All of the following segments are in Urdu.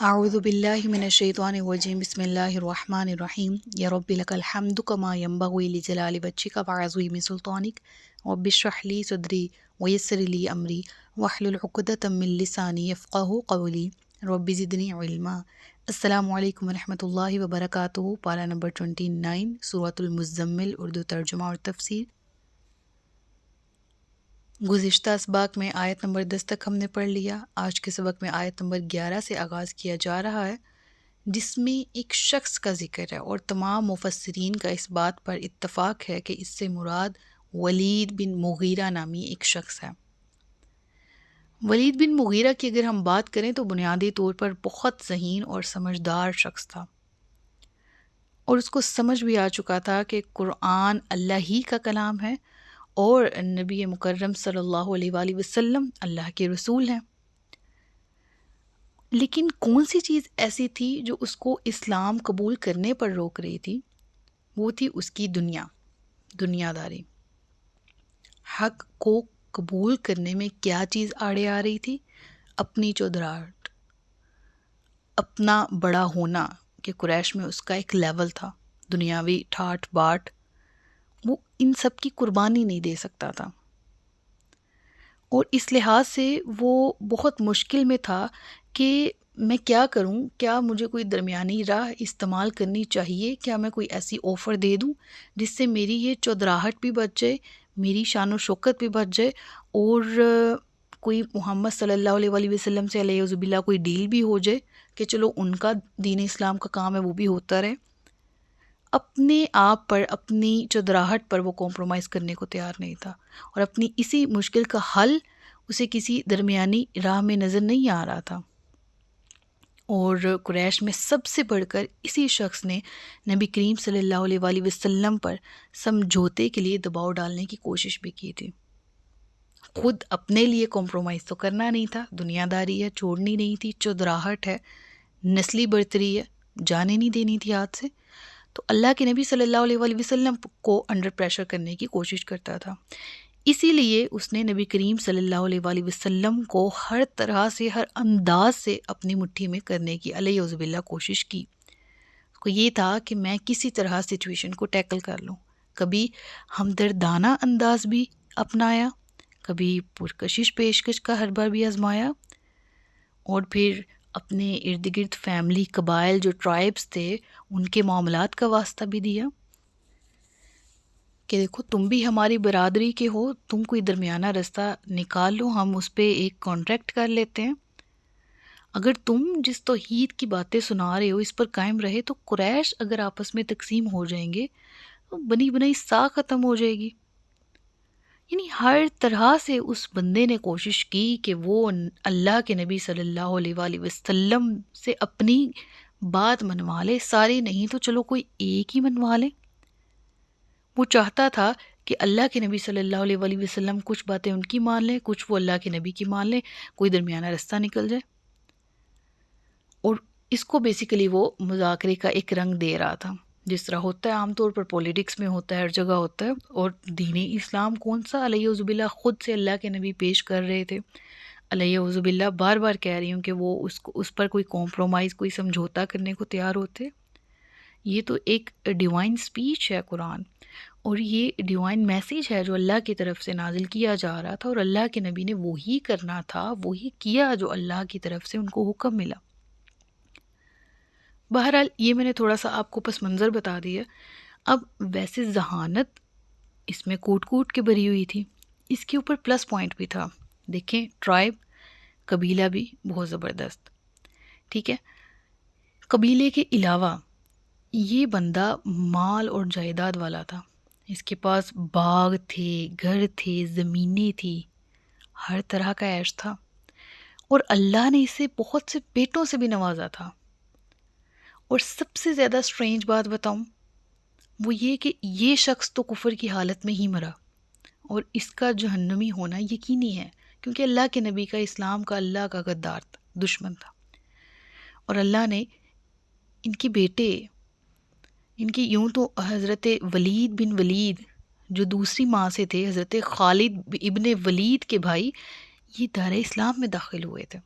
أعوذ بالله من الشيطان الرجيم بسم الله الرحمن الرحيم يا رب لك الحمد كما ينبغي لجلال وجهك وعظيم سلطانك رب اشرح لي صدري ويسر لي أمري واحلل عقدة من لساني يفقه قولي رب زدني علما۔ السلام علیکم ورحمۃ اللہ وبرکاتہ۔ پارہ نمبر 29 سورۃ المزمل، اردو ترجمہ اور تفسیر۔ گزشتہ اسباق میں آیت نمبر 10 تک ہم نے پڑھ لیا۔ آج کے سبق میں آیت نمبر 11 سے آغاز کیا جا رہا ہے، جس میں ایک شخص کا ذکر ہے اور تمام مفسرین کا اس بات پر اتفاق ہے کہ اس سے مراد ولید بن مغیرہ نامی ایک شخص ہے۔ ولید بن مغیرہ کی اگر ہم بات کریں تو بنیادی طور پر بہت ذہین اور سمجھدار شخص تھا، اور اس کو سمجھ بھی آ چکا تھا کہ قرآن اللہ ہی کا کلام ہے اور نبی مکرم صلی اللہ علیہ وآلہ وسلم اللہ کے رسول ہیں۔ لیکن کون سی چیز ایسی تھی جو اس کو اسلام قبول کرنے پر روک رہی تھی؟ وہ تھی اس کی دنیا داری۔ حق کو قبول کرنے میں کیا چیز آڑے آ رہی تھی؟ اپنی چودراہٹ، اپنا بڑا ہونا، کہ قریش میں اس کا ایک لیول تھا، دنیاوی ٹھاٹ باٹ، وہ ان سب کی قربانی نہیں دے سکتا تھا، اور اس لحاظ سے وہ بہت مشکل میں تھا کہ میں کیا کروں، کیا مجھے کوئی درمیانی راہ استعمال کرنی چاہیے، کیا میں کوئی ایسی آفر دے دوں جس سے میری یہ چودراہٹ بھی بچ جائے، میری شان و شوکت بھی بچ جائے، اور کوئی محمد صلی اللہ علیہ وآلہ وسلم سے علیہ باللہ کوئی ڈیل بھی ہو جائے کہ چلو ان کا دین اسلام کا کام ہے وہ بھی ہوتا رہے۔ اپنے آپ پر، اپنی چودراہٹ پر وہ کمپرومائز کرنے کو تیار نہیں تھا، اور اپنی اسی مشکل کا حل اسے کسی درمیانی راہ میں نظر نہیں آ رہا تھا۔ اور قریش میں سب سے بڑھ کر اسی شخص نے نبی کریم صلی اللہ علیہ وآلہ وسلم پر سمجھوتے کے لیے دباؤ ڈالنے کی کوشش بھی کی تھی۔ خود اپنے لیے کمپرومائز تو کرنا نہیں تھا، دنیا داری ہے چھوڑنی نہیں تھی، چودراہٹ ہے، نسلی برتری ہے جانے نہیں دینی تھی ہاتھ سے، تو اللہ کے نبی صلی اللہ علیہ وآلہ وسلم کو انڈر پریشر کرنے کی کوشش کرتا تھا۔ اسی لیے اس نے نبی کریم صلی اللہ علیہ وآلہ وسلم کو ہر طرح سے، ہر انداز سے اپنی مٹھی میں کرنے کی علیہ باللہ کوشش کی۔ اس کو یہ تھا کہ میں کسی طرح سچویشن کو ٹیکل کر لوں، کبھی ہمدردانہ انداز بھی اپنایا، کبھی پرکشش پیشکش کا ہر بار بھی آزمایا، اور پھر اپنے ارد گرد فیملی، قبائل جو ٹرائبس تھے ان کے معاملات کا واسطہ بھی دیا کہ دیکھو تم بھی ہماری برادری کے ہو، تم کوئی درمیانہ رستہ نکال لو، ہم اس پہ ایک کانٹریکٹ کر لیتے ہیں۔ اگر تم جس توحید کی باتیں سنا رہے ہو اس پر قائم رہے تو قریش اگر آپس میں تقسیم ہو جائیں گے تو بنی بنائی سا ختم ہو جائے گی۔ یعنی ہر طرح سے اس بندے نے کوشش کی کہ وہ اللہ کے نبی صلی اللہ علیہ وآلہ وسلم سے اپنی بات منوا لے، ساری نہیں تو چلو کوئی ایک ہی منوا لے۔ وہ چاہتا تھا کہ اللہ کے نبی صلی اللہ علیہ وآلہ وسلم کچھ باتیں ان کی مان لیں، کچھ وہ اللہ کے نبی کی مان لیں، کوئی درمیانہ رستہ نکل جائے، اور اس کو بیسیکلی وہ مذاکرے کا ایک رنگ دے رہا تھا، جس طرح ہوتا ہے عام طور پر پولیٹکس میں ہوتا ہے، ہر جگہ ہوتا ہے۔ اور دین اسلام کون سا، علیہ باللہ خود سے اللہ کے نبی پیش کر رہے تھے، علیہ باللہ بار بار کہہ رہی ہوں کہ وہ اس پر کوئی کمپرومائز، کوئی سمجھوتا کرنے کو تیار ہوتے۔ یہ تو ایک ڈیوائن سپیچ ہے قرآن، اور یہ ڈیوائن میسیج ہے جو اللہ کی طرف سے نازل کیا جا رہا تھا، اور اللہ کے نبی نے وہی کرنا تھا، وہی کیا جو اللہ کی طرف سے ان کو حکم ملا۔ بہرحال یہ میں نے تھوڑا سا آپ کو پس منظر بتا دیا۔ اب ویسے ذہانت اس میں کوٹ کوٹ کے بھری ہوئی تھی، اس کے اوپر پلس پوائنٹ بھی تھا۔ دیکھیں ٹرائب، قبیلہ بھی بہت زبردست، ٹھیک ہے۔ قبیلے کے علاوہ یہ بندہ مال اور جائیداد والا تھا، اس کے پاس باغ تھے، گھر تھے، زمینیں تھی، ہر طرح کا عیش تھا، اور اللہ نے اسے بہت سے بیٹوں سے بھی نوازا تھا۔ اور سب سے زیادہ سٹرینج بات بتاؤں وہ یہ کہ یہ شخص تو کفر کی حالت میں ہی مرا، اور اس کا جہنمی ہونا یقینی ہے، کیونکہ اللہ کے نبی کا، اسلام کا، اللہ کا غدار تھا، دشمن تھا۔ اور اللہ نے ان کے بیٹے، ان کی یوں تو حضرت ولید بن ولید جو دوسری ماں سے تھے، حضرت خالد ابن ولید کے بھائی، یہ دار اسلام میں داخل ہوئے تھے،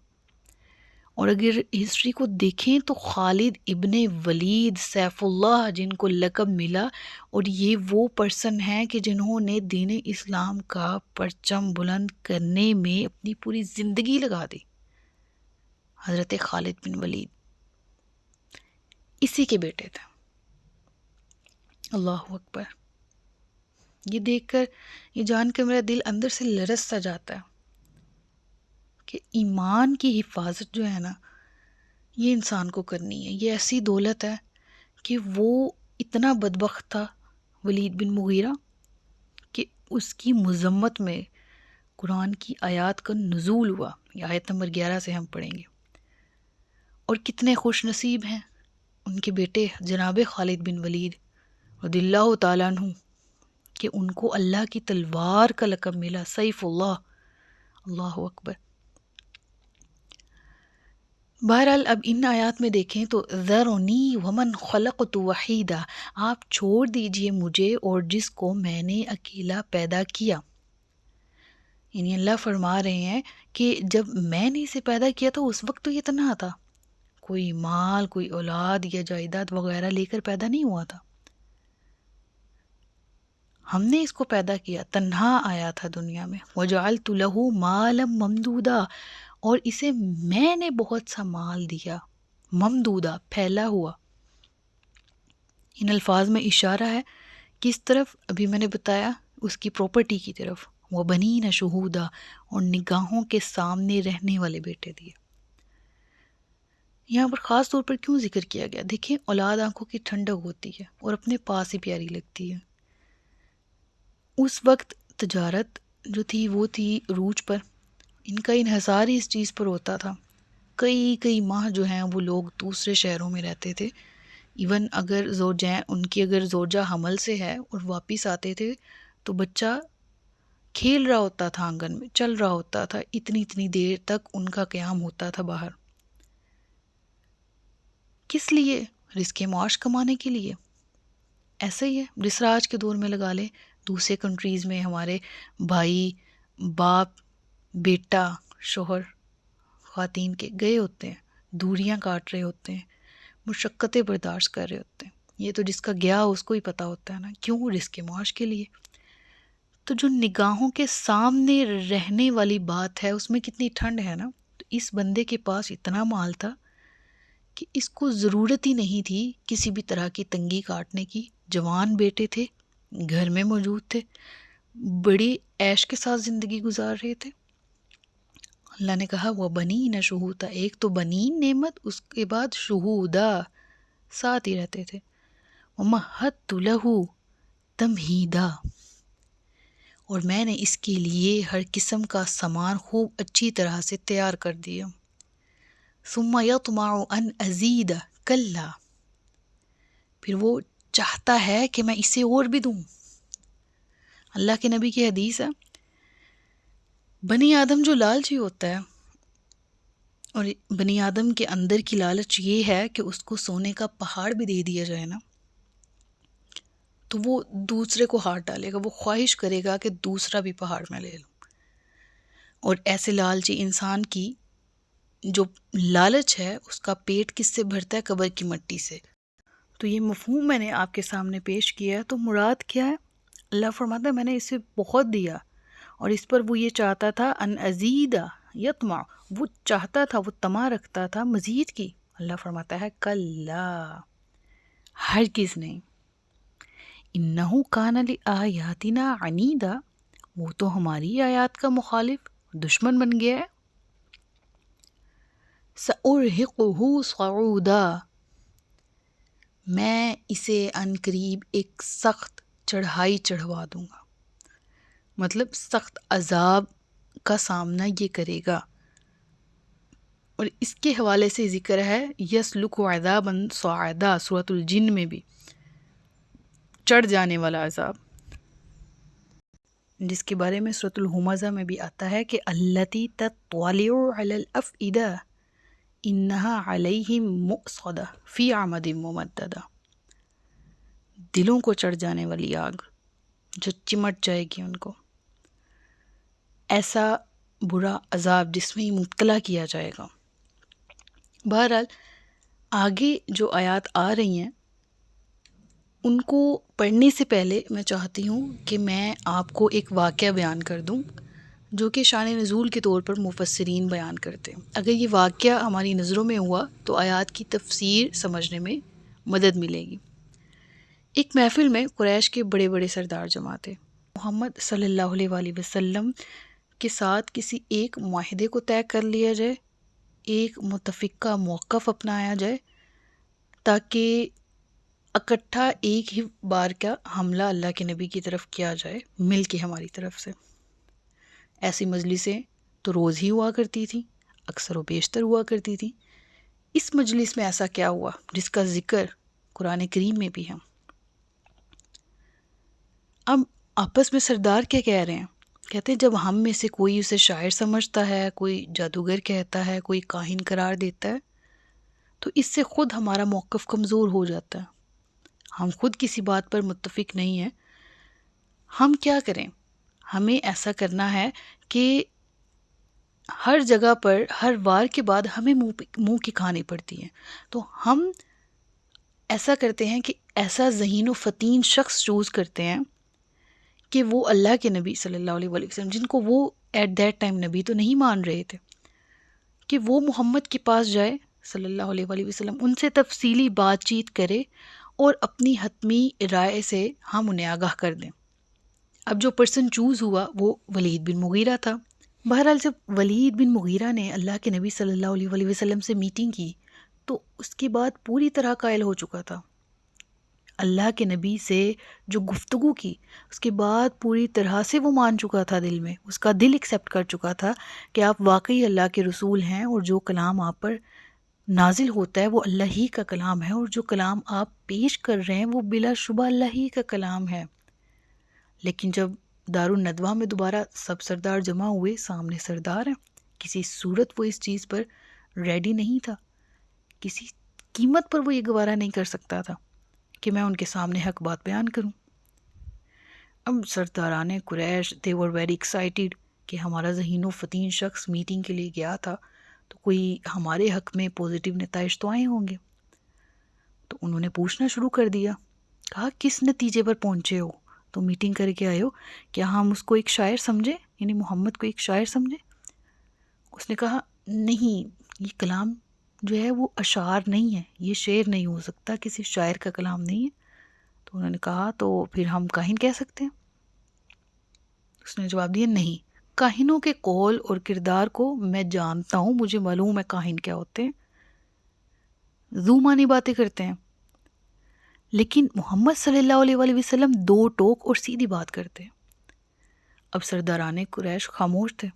اور اگر ہسٹری کو دیکھیں تو خالد ابن ولید سیف اللہ جن کو لقب ملا، اور یہ وہ پرسن ہیں کہ جنہوں نے دین اسلام کا پرچم بلند کرنے میں اپنی پوری زندگی لگا دی. حضرت خالد بن ولید اسی کے بیٹے تھے. اللہ اکبر. یہ دیکھ کر، یہ جان کر میرا دل اندر سے لرز سا جاتا ہے کہ ایمان کی حفاظت جو ہے نا، یہ انسان کو کرنی ہے. یہ ایسی دولت ہے کہ وہ اتنا بدبخت تھا ولید بن مغیرہ کہ اس کی مذمت میں قرآن کی آیات کا نزول ہوا. یہ آیت نمبر 11 سے ہم پڑھیں گے. اور کتنے خوش نصیب ہیں ان کے بیٹے جناب خالد بن ولید رضی اللہ تعالیٰ عنہ کہ ان کو اللہ کی تلوار کا لقب ملا، سیف اللہ. اللہ اکبر. بہرحال اب ان آیات میں دیکھیں تو ذرونی ومن خلقت وحیدہ، آپ چھوڑ دیجئے مجھے اور جس کو میں نے اکیلا پیدا کیا. یعنی اللہ فرما رہے ہیں کہ جب میں نے اسے پیدا کیا تو اس وقت تو یہ تنہا تھا، کوئی مال، کوئی اولاد یا جائیداد وغیرہ لے کر پیدا نہیں ہوا تھا. ہم نے اس کو پیدا کیا، تنہا آیا تھا دنیا میں. وَجَعَلْتُ لَهُ مَالًا مَمْدُودًا، اور اسے میں نے بہت سا مال دیا. ممدودہ، پھیلا ہوا. ان الفاظ میں اشارہ ہے کس طرف؟ ابھی میں نے بتایا اس کی پراپرٹی کی طرف. وَبَنِينَ شُهُودًا، اور نگاہوں کے سامنے رہنے والے بیٹے دیے. یہاں پر خاص طور پر کیوں ذکر کیا گیا؟ دیکھیں، اولاد آنکھوں کی ٹھنڈک ہوتی ہے اور اپنے پاس ہی پیاری لگتی ہے. اس وقت تجارت جو تھی وہ تھی عروج پر. ان کا انحصار ہی اس چیز پر ہوتا تھا. کئی ماہ جو ہیں وہ لوگ دوسرے شہروں میں رہتے تھے. ایون اگر زوجین ان کی اگر زوجہ حمل سے ہے اور واپس آتے تھے تو بچہ کھیل رہا ہوتا تھا آنگن میں، چل رہا ہوتا تھا، اتنی دیر تک ان کا قیام ہوتا تھا باہر. کس لیے؟ رزق معاش کمانے کے لیے. ایسا ہی ہے جس طرح آج کے دور میں لگا لیں دوسرے کنٹریز میں ہمارے بھائی، باپ، بیٹا، شوہر خواتین کے گئے ہوتے ہیں، دوریاں کاٹ رہے ہوتے ہیں، مشقتیں برداشت کر رہے ہوتے ہیں. یہ تو جس کا گیا اس کو ہی پتہ ہوتا ہے نا. کیوں؟ رزق معاش کے لیے. تو جو نگاہوں کے سامنے رہنے والی بات ہے اس میں کتنی ٹھنڈ ہے نا. تو اس بندے کے پاس اتنا مال تھا کہ اس کو ضرورت ہی نہیں تھی کسی بھی طرح کی تنگی کاٹنے کی. جوان بیٹے تھے، گھر میں موجود تھے، بڑی عیش کے ساتھ زندگی گزار رہے تھے. اللہ نے کہا وہ بنین شہودا، ایک تو بنین نعمت، اس کے بعد شہودا، ساتھ ہی رہتے تھے. ومہدت لہ تمہیدا، اور میں نے اس کے لیے ہر قسم کا سامان خوب اچھی طرح سے تیار کر دیا. ثم یطمع ان ازید، کلا، پھر وہ چاہتا ہے کہ میں اسے اور بھی دوں. اللہ کے نبی کی حدیث ہے، بنی آدم جو لالچی ہوتا ہے، اور بنی آدم کے اندر کی لالچ یہ ہے کہ اس کو سونے کا پہاڑ بھی دے دیا جائے نا تو وہ دوسرے کو ہاتھ ڈالے گا، وہ خواہش کرے گا کہ دوسرا بھی پہاڑ میں لے لوں. اور ایسے لالچی انسان کی جو لالچ ہے اس کا پیٹ کس سے بھرتا ہے؟ قبر کی مٹی سے. تو یہ مفہوم میں نے آپ کے سامنے پیش کیا. تو مراد کیا ہے؟ اللہ فرماتا ہے میں نے اسے بہت دیا اور اس پر وہ یہ چاہتا تھا، ان ازیدہ یطمع، وہ چاہتا تھا، وہ طمع رکھتا تھا مزید کی. اللہ فرماتا ہے کلا، ہرگز نہیں. انہ کان لآیاتنا عنیدا، وہ تو ہماری آیات کا مخالف، دشمن بن گیا ہے. سأرہقہ صعودا، میں اسے عن قریب ایک سخت چڑھائی چڑھوا دوں گا. مطلب سخت عذاب کا سامنا یہ کرے گا. اور اس کے حوالے سے ذکر ہے یسلک عذابا صعدا، سورۃ الجن میں بھی، چڑھ جانے والا عذاب، جس کے بارے میں سورۃ الہمزہ میں بھی آتا ہے کہ التی تطلع علی الافئدہ انہا علیہم مؤصدہ فی عمد ممددہ، دلوں کو چڑھ جانے والی آگ جو چمٹ جائے گی ان کو. ایسا برا عذاب جس میں مبتلا کیا جائے گا. بہرحال آگے جو آیات آ رہی ہیں ان کو پڑھنے سے پہلے میں چاہتی ہوں کہ میں آپ کو ایک واقعہ بیان کر دوں جو کہ شان نزول کے طور پر مفسرین بیان کرتے ہیں. اگر یہ واقعہ ہماری نظروں میں ہوا تو آیات کی تفسیر سمجھنے میں مدد ملے گی. ایک محفل میں قریش کے بڑے بڑے سردار جمع تھے. محمد صلی اللہ علیہ وآلہ وسلم کے ساتھ کسی ایک معاہدے کو طے کر لیا جائے، ایک متفقہ موقف اپنایا جائے تاکہ اکٹھا ایک ہی بار کا حملہ اللہ کے نبی کی طرف کیا جائے، مل کے ہماری طرف سے. ایسی مجلسیں تو روز ہی ہوا کرتی تھیں، اکثر و بیشتر ہوا کرتی تھیں. اس مجلس میں ایسا کیا ہوا جس کا ذکر قرآن کریم میں بھی ہے؟ اب آپس میں سردار کیا کہہ رہے ہیں؟ کہتے ہیں جب ہم میں سے کوئی اسے شاعر سمجھتا ہے، کوئی جادوگر کہتا ہے، کوئی کاہن قرار دیتا ہے تو اس سے خود ہمارا موقف کمزور ہو جاتا ہے. ہم خود کسی بات پر متفق نہیں ہیں. ہم کیا کریں؟ ہمیں ایسا کرنا ہے کہ ہر جگہ پر ہر وار کے بعد ہمیں منہ کی کھانی پڑتی ہیں. تو ہم ایسا کرتے ہیں کہ ایسا ذہین و فطین شخص چوز کرتے ہیں کہ وہ اللہ کے نبی صلی اللہ علیہ وآلہ وسلم، جن کو وہ ایٹ دیٹ ٹائم نبی تو نہیں مان رہے تھے، کہ وہ محمد کے پاس جائے صلی اللہ علیہ وآلہ وسلم، ان سے تفصیلی بات چیت کرے اور اپنی حتمی رائے سے ہم انہیں آگاہ کر دیں. اب جو پرسن چوز ہوا وہ ولید بن مغیرہ تھا. بہرحال جب ولید بن مغیرہ نے اللہ کے نبی صلی اللہ علیہ وآلہ وسلم سے میٹنگ کی تو اس کے بعد پوری طرح قائل ہو چکا تھا. اللہ کے نبی سے جو گفتگو کی اس کے بعد پوری طرح سے وہ مان چکا تھا، دل میں اس کا دل ایکسیپٹ کر چکا تھا کہ آپ واقعی اللہ کے رسول ہیں اور جو کلام آپ پر نازل ہوتا ہے وہ اللہ ہی کا کلام ہے، اور جو کلام آپ پیش کر رہے ہیں وہ بلا شبہ اللہ ہی کا کلام ہے. لیکن جب دارالندوہ میں دوبارہ سب سردار جمع ہوئے، سامنے سردار ہیں، کسی صورت وہ اس چیز پر ریڈی نہیں تھا، کسی قیمت پر وہ یہ گوارہ نہیں کر سکتا تھا کہ میں ان کے سامنے حق بات بیان کروں. اب سرداران قریش they were very excited کہ ہمارا ذہین و فطین شخص میٹنگ کے لیے گیا تھا تو کوئی ہمارے حق میں پوزیٹیو نتائج تو آئے ہوں گے. تو انہوں نے پوچھنا شروع کر دیا. کہا کس نتیجے پر پہنچے ہو؟ تو میٹنگ کر کے آئے ہو، کیا ہم اس کو ایک شاعر سمجھے، یعنی محمد کو ایک شاعر سمجھے؟ اس نے کہا نہیں، یہ کلام جو ہے وہ اشعار نہیں ہے، یہ شعر نہیں ہو سکتا، کسی شاعر کا کلام نہیں ہے. تو انہوں نے کہا تو پھر ہم کاہن کہہ سکتے ہیں؟ اس نے جواب دیا نہیں، کاہنوں کے قول اور کردار کو میں جانتا ہوں، مجھے معلوم ہے کاہن کیا ہوتے ہیں، ذو معنی باتیں کرتے ہیں. لیکن محمد صلی اللہ علیہ وآلہ وسلم دو ٹوک اور سیدھی بات کرتے ہیں. اب سرداران قریش خاموش تھے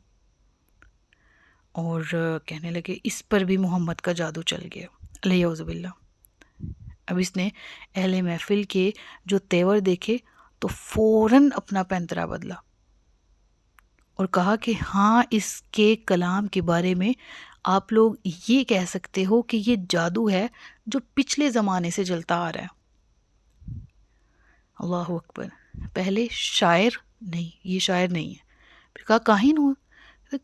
اور کہنے لگے اس پر بھی محمد کا جادو چل گیا، علیہ باللہ. اب اس نے اہل محفل کے جو تیور دیکھے تو فوراً اپنا پینترا بدلا اور کہا کہ ہاں، اس کے کلام کے بارے میں آپ لوگ یہ کہہ سکتے ہو کہ یہ جادو ہے جو پچھلے زمانے سے چلتا آ رہا ہے. اللہ اکبر. پہلے شاعر نہیں، یہ شاعر نہیں ہے. پھر کہا کاہن ہو،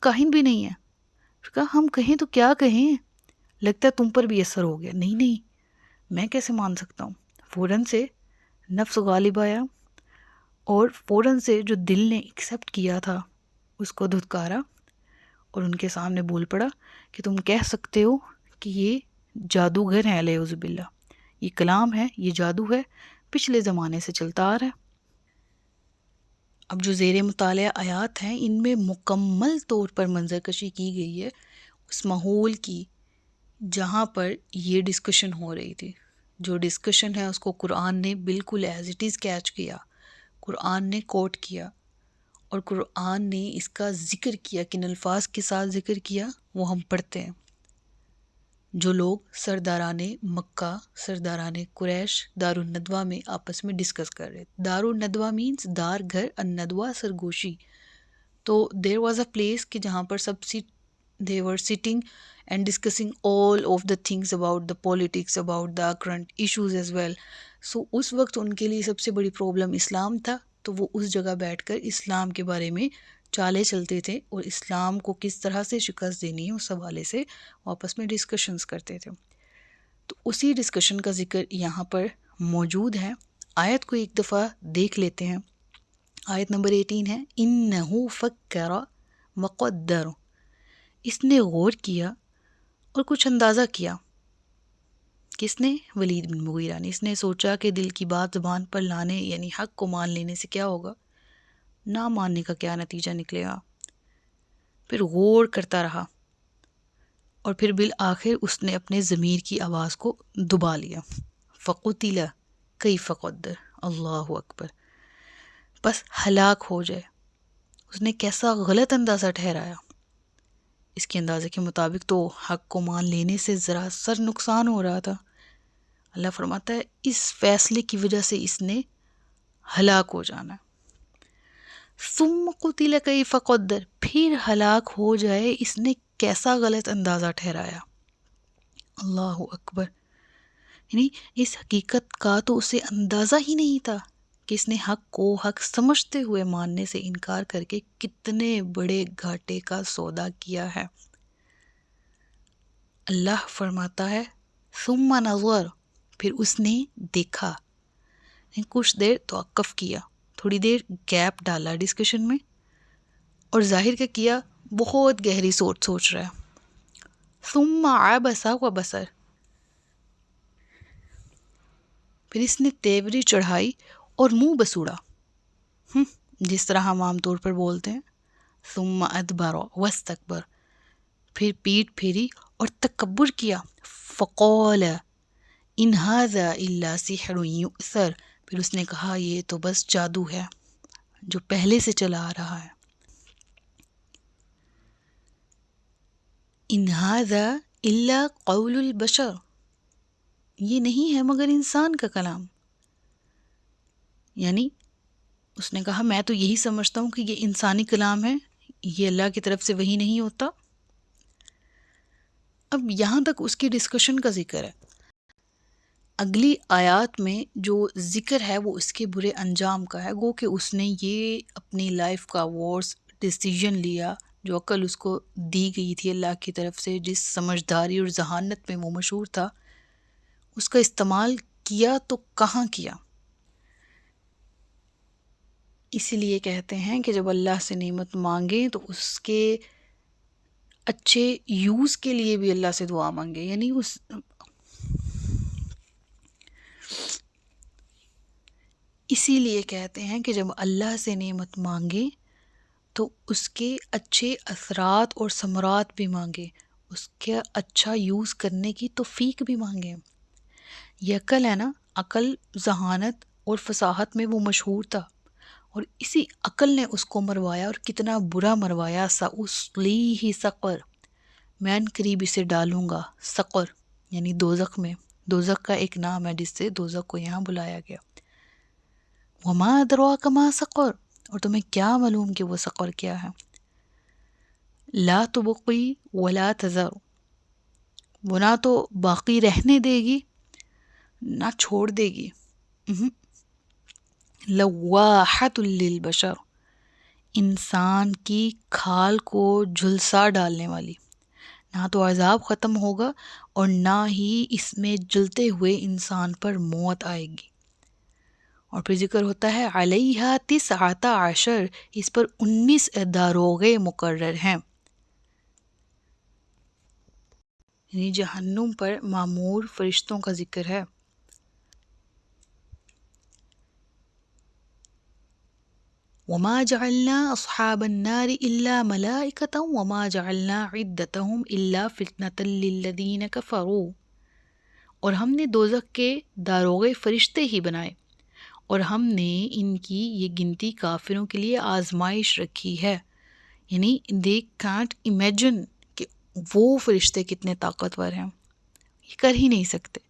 کاہن بھی نہیں ہے. پھر کہا ہم کہیں تو کیا کہیں، لگتا ہے تم پر بھی اثر ہو گیا. نہیں، میں کیسے مان سکتا ہوں. فوراً سے نفس غالب آیا اور فوراً سے جو دل نے ایکسیپٹ کیا تھا اس کو دھتکارا اور ان کے سامنے بول پڑا کہ تم کہہ سکتے ہو کہ یہ جادوگر ہیں، علیہ باللہ، یہ کلام ہے، یہ جادو ہے، پچھلے زمانے سے چلتا آ رہا ہے. اب جو زیر مطالعہ آیات ہیں ان میں مکمل طور پر منظر کشی کی گئی ہے اس ماحول کی جہاں پر یہ ڈسکشن ہو رہی تھی. جو ڈسکشن ہے اس کو قرآن نے بالکل ایز اٹ از کیچ کیا، قرآن نے کوٹ کیا اور قرآن نے اس کا ذکر کیا. کن الفاظ کے ساتھ ذکر کیا وہ ہم پڑھتے ہیں. جو لوگ سرداران مکہ، سرداران قریش دارالندوہ میں آپس میں ڈسکس کر رہے. دارالندوہ مینس دار گھر، الندوہ سرگوشی. تو دیر واز اے پلیس کہ جہاں پر سب they were sitting and discussing all of the things about the politics, about the current issues as well. So اس وقت ان کے لیے سب سے بڑی پرابلم اسلام تھا، تو وہ اس جگہ بیٹھ کر اسلام کے بارے میں چالیں چلتے تھے اور اسلام کو کس طرح سے شکست دینی ہے اس حوالے سے آپس میں ڈسکشنز کرتے تھے. تو اسی ڈسکشن کا ذکر یہاں پر موجود ہے. آیت کو ایک دفعہ دیکھ لیتے ہیں. آیت نمبر 18 ہے اِنَّهُ فَكَّرَ وَقَدَّرَ. اس نے غور کیا اور کچھ اندازہ کیا. کس نے؟ ولید بن مغیرہ نے. اس نے سوچا کہ دل کی بات زبان پر لانے یعنی حق کو مان لینے سے کیا ہوگا، نہ ماننے کا کیا نتیجہ نکلے گا. پھر غور کرتا رہا اور پھر بالآخر اس نے اپنے ضمیر کی آواز کو دبا لیا. فَقُتِلَ كَيْفَ قَدَّرَ. اللہ اکبر. بس ہلاک ہو جائے. اس نے کیسا غلط اندازہ ٹھہرایا. اس کے اندازے کے مطابق تو حق کو مان لینے سے ذرا سر نقصان ہو رہا تھا. اللہ فرماتا ہے اس فیصلے کی وجہ سے اس نے ہلاک ہو جانا ہے. ثم قتل کیف قدر. پھر ہلاک ہو جائے اس نے کیسا غلط اندازہ ٹھہرایا. اللہ اکبر. یعنی اس حقیقت کا تو اسے اندازہ ہی نہیں تھا کہ اس نے حق کو حق سمجھتے ہوئے ماننے سے انکار کر کے کتنے بڑے گھاٹے کا سودا کیا ہے. اللہ فرماتا ہے ثم نظر. پھر اس نے دیکھا، کچھ دیر توقف کیا، تھوڑی دیر گیپ ڈالا ڈسکشن میں، اور ظاہر کیا بہت گہری سوچ رہا ہے. ثم عبس وبصر. پھر اس نے تیوری چڑھائی اور منہ بسوڑا، جس طرح ہم عام طور پر بولتے ہیں. ثم ادبر واستکبر. پھر پیٹھ پھیری اور تکبر کیا. فقال ان ھذا الا سحر یؤثر. پھر اس نے کہا یہ تو بس جادو ہے جو پہلے سے چلا آ رہا ہے. ان ھذا الا قول البشر. یہ نہیں ہے مگر انسان کا کلام. یعنی اس نے کہا میں تو یہی سمجھتا ہوں کہ یہ انسانی کلام ہے، یہ اللہ کی طرف سے وحی نہیں ہوتا. اب یہاں تک اس کی ڈسکشن کا ذکر ہے. اگلی آیات میں جو ذکر ہے وہ اس کے برے انجام کا ہے. گو کہ اس نے یہ اپنی لائف کا ورس ڈیسیژن لیا جو عقل اس کو دی گئی تھی اللہ کی طرف سے، جس سمجھداری اور ذہانت میں وہ مشہور تھا، اس کا استعمال کیا تو کہاں کیا. اسی لیے کہتے ہیں کہ جب اللہ سے نعمت مانگیں تو اس کے اچھے یوز کے لیے بھی اللہ سے دعا مانگے. یعنی اسی لیے کہتے ہیں کہ جب اللہ سے نعمت مانگیں تو اس کے اچھے اثرات اور ثمرات بھی مانگیں، اس کا اچھا یوز کرنے کی توفیق بھی مانگیں. یہ عقل ہے نا، عقل ذہانت اور فصاحت میں وہ مشہور تھا، اور اسی عقل نے اس کو مروایا، اور کتنا برا مروایا. سأصلیہ سقر. میں ان قریب اسے ڈالوں گا سقر یعنی دوزخ میں. دوزخ کا ایک نام ہے جس سے دوزخ کو یہاں بلایا گیا. وما ادراک ما سقر. اور تمہیں کیا معلوم کہ وہ سقر کیا ہے. لا تبقی ولا تذر. وہ نہ تو باقی رہنے دے گی نہ چھوڑ دے گی. لواحۃ للبشر. انسان کی کھال کو جھلسا ڈالنے والی. نہ تو عذاب ختم ہوگا اور نہ ہی اس میں جلتے ہوئے انسان پر موت آئے گی. اور پھر ذکر ہوتا ہے علیہا 19 اس پر 19 داروغے مقرر ہیں. یعنی جہنم پر مامور فرشتوں کا ذکر ہے. وما جعلنا اصحاب النار الا ملائکۃ وما جعلنا عدتهم الا فتنۃ للذین کفروا. اور ہم نے دوزخ کے داروغے فرشتے ہی بنائے اور ہم نے ان کی یہ گنتی کافروں کے لیے آزمائش رکھی ہے. یعنی they can't imagine کہ وہ فرشتے کتنے طاقتور ہیں، یہ کر ہی نہیں سکتے.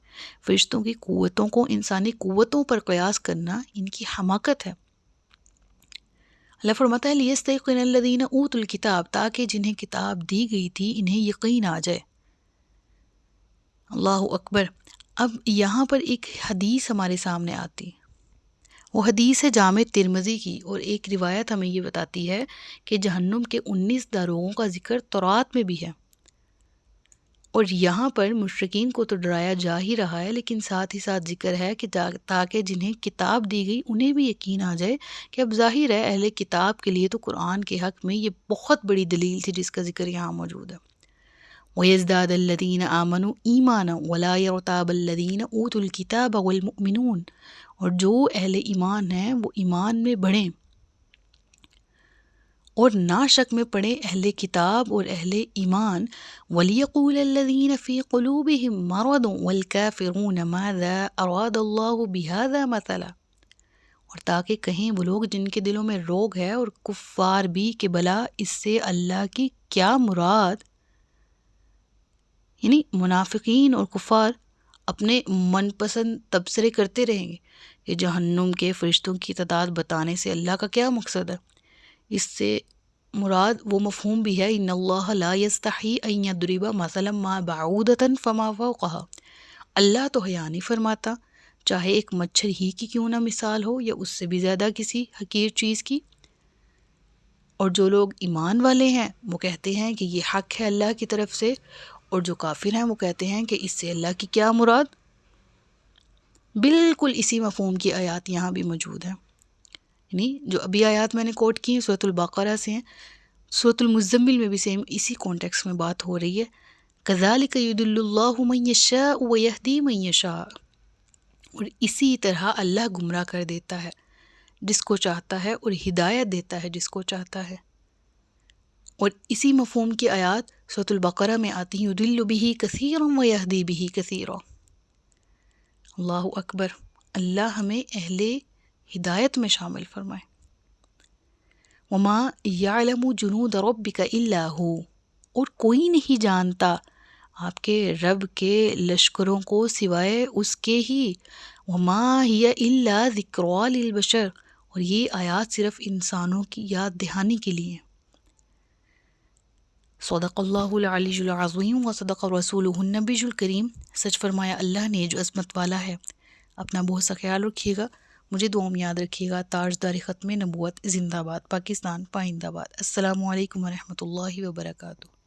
فرشتوں کی قوتوں کو انسانی قوتوں پر قیاس کرنا ان کی حماقت ہے. اللہ فرماتا ہے لیستیقن الذین اوتوا الکتاب. تاکہ جنہیں کتاب دی گئی تھی انہیں یقین آ جائے. اللہ اکبر. اب یہاں پر ایک حدیث ہمارے سامنے آتی. وہ حدیث ہے جامع ترمذی کی، اور ایک روایت ہمیں یہ بتاتی ہے کہ جہنم کے 19 داروغوں کا ذکر تورات میں بھی ہے، اور یہاں پر مشرکین کو تو ڈرایا جا ہی رہا ہے، لیکن ساتھ ہی ساتھ ذکر ہے کہ تاکہ جنہیں کتاب دی گئی انہیں بھی یقین آ جائے کہ اب ظاہر ہے اہل کتاب کے لیے تو قرآن کے حق میں یہ بہت بڑی دلیل تھی جس کا ذکر یہاں موجود ہے۔ وَيَزْدَادَ الَّذِينَ آمَنُوا إِيمَانًا وَلَا يَرْتَابَ الَّذِينَ أُوتُوا الْكِتَابَ وَالْمُؤْمِنُونَ، اور جو اہل ایمان ہیں وہ ایمان میں بڑھیں اور نہ شک میں پڑھیں اہل کتاب اور اہل ایمان۔ وَلْيَقُولَ الَّذِينَ فِي قُلُوبِهِم مَّرَضٌ وَالْكَافِرُونَ مَاذَا أَرَادَ اللَّهُ بِهَذَا مَثَلًا، اور تاکہ کہیں وہ لوگ جن کے دلوں میں روگ ہے اور کفار بھی کہ بھلا اس سے اللہ کی کیا مراد، یعنی منافقین اور کفار اپنے من پسند تبصرے کرتے رہیں گے کہ جہنم کے فرشتوں کی تعداد بتانے سے اللہ کا کیا مقصد ہے۔ اس سے مراد وہ مفہوم بھی ہے ان اللہ لا یستحی ان یضرب مثلا ما بعودۃ فما فوقها، اللہ تو حیا نہیں فرماتا چاہے ایک مچھر ہی کی کیوں نہ مثال ہو یا اس سے بھی زیادہ کسی حقیر چیز کی۔ اور جو لوگ ایمان والے ہیں وہ کہتے ہیں کہ یہ حق ہے اللہ کی طرف سے، اور جو کافر ہیں وہ کہتے ہیں کہ اس سے اللہ کی کیا مراد۔ بالکل اسی مفہوم کی آیات یہاں بھی موجود ہیں، یعنی جو ابھی آیات میں نے کوٹ کی ہیں سورۃ البقرہ سے ہیں، سورۃ المزمل میں بھی سیم اسی کانٹیکس میں بات ہو رہی ہے۔ کذالک یضل اللہ من یشاء ویہدی من یشاء، اور اسی طرح اللہ گمراہ کر دیتا ہے جس کو چاہتا ہے اور ہدایت دیتا ہے جس کو چاہتا ہے۔ اور اسی مفہوم کی آیات سورۃ البقرہ میں آتی ہیں یضل بہ کثیرا ویہدی بہ کثیرا۔ اللہ اکبر، اللہ ہمیں اہل ہدایت میں شامل فرمائے۔ وما یعلم جنود ربک الا ہو، اور کوئی نہیں جانتا آپ کے رب کے لشکروں کو سوائے اس کے ہی۔ وما ہی الا ذکری للبشر، اور یہ آیات صرف انسانوں کی یاد دہانی کے لیے ہیں۔ صدق اللہ العلی العظیم و صدق رسولہ النبی الکریم، سچ فرمایا اللہ نے جو عظمت والا ہے۔ اپنا بہت سا خیال رکھیے گا، مجھے دعاؤں میں یاد رکھیے گا۔ تاجدار ختم نبوت زندہ باد، پاکستان پائندہ باد۔ السلام علیکم ورحمۃ اللہ وبرکاتہ۔